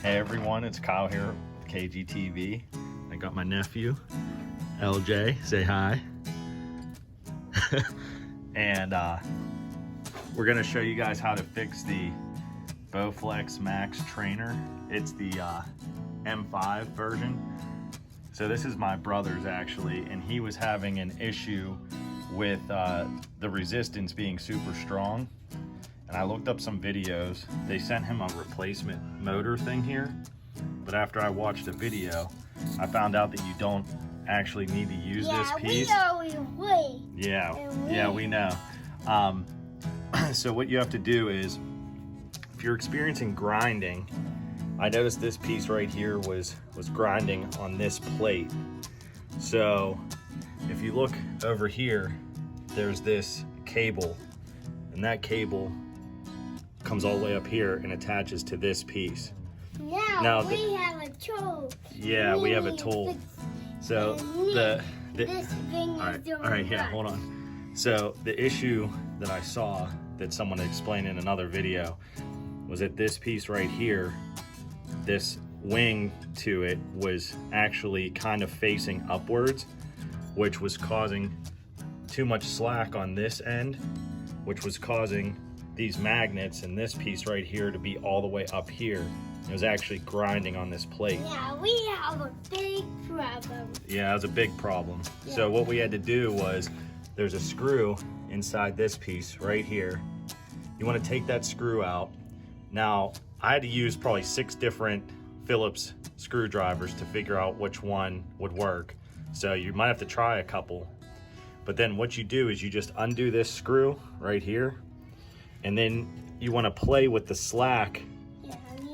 Hey everyone, it's Kyle here with KGTV. I got my nephew, LJ, say hi. And we're gonna show you guys how to fix the Bowflex Max Trainer. It's the M5 version. So this is my brother's actually, and he was having an issue with the resistance being super strong. And I looked up some videos. They sent him a replacement motor thing here, but after I watched the video, I found out that you don't actually need to use this piece. Yeah, we know. So what you have to do is, if you're experiencing grinding, I noticed this piece right here was grinding on this plate. So if you look over here, there's this cable, and that cable comes all the way up here and attaches to this piece. Now we have a tool. Yeah, we have a tool. So the this thing all is doing right, yeah, hold on. So the issue that I saw that someone explained in another video was that this piece right here, this wing to it was actually kind of facing upwards, which was causing too much slack on this end, which was causing these magnets and this piece right here to be all the way up here. It was actually grinding on this plate. Yeah, we have a big problem. Yeah, it was a big problem. Yeah. So what we had to do was, there's a screw inside this piece right here. You want to take that screw out. Now, I had to use probably 6 different Phillips screwdrivers to figure out which one would work. So you might have to try a couple. But then what you do is you just undo this screw right here, and then you want to play with the slack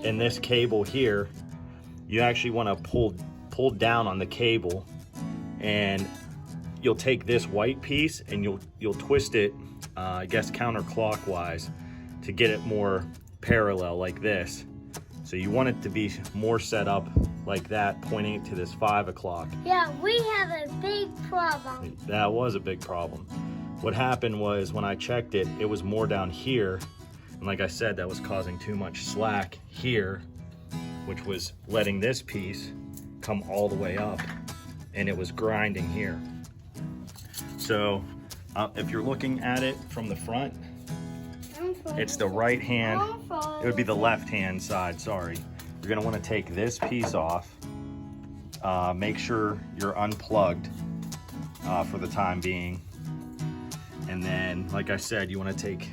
in this cable here. You actually want to pull down on the cable, and you'll take this white piece and you'll twist it, I guess counterclockwise, to get it more parallel like this. So you want it to be more set up like that, pointing it to this 5 o'clock. Yeah, we have a big problem. That was a big problem. What happened was, when I checked it, it was more down here. And like I said, that was causing too much slack here, which was letting this piece come all the way up, and it was grinding here. So if you're looking at it from the front, it's the right hand, it would be the left hand side, sorry. You're gonna wanna take this piece off, make sure you're unplugged for the time being. And then, like I said, you wanna take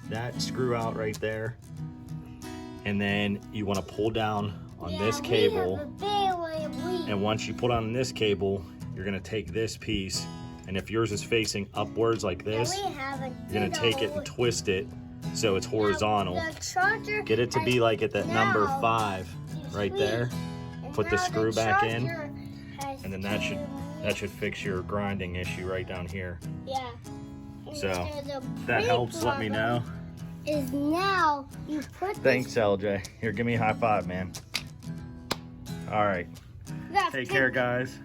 that screw out right there, and then you wanna pull down on this cable. And once you pull down on this cable, you're gonna take this piece, and if yours is facing upwards like this, you're gonna take it and twist it so it's horizontal. Get it to be like at that number 5 right there. Put the screw back in, and then that should fix your grinding issue right down here. Yeah. So that helps, let me know. Is now you put Thanks, LJ. Here, give me a high five, man. All right. Take care, guys.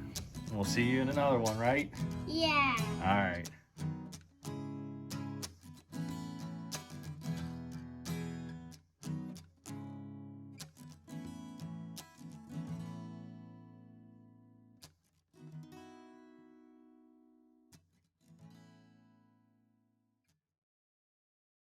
We'll see you in another one, right? Yeah. All right.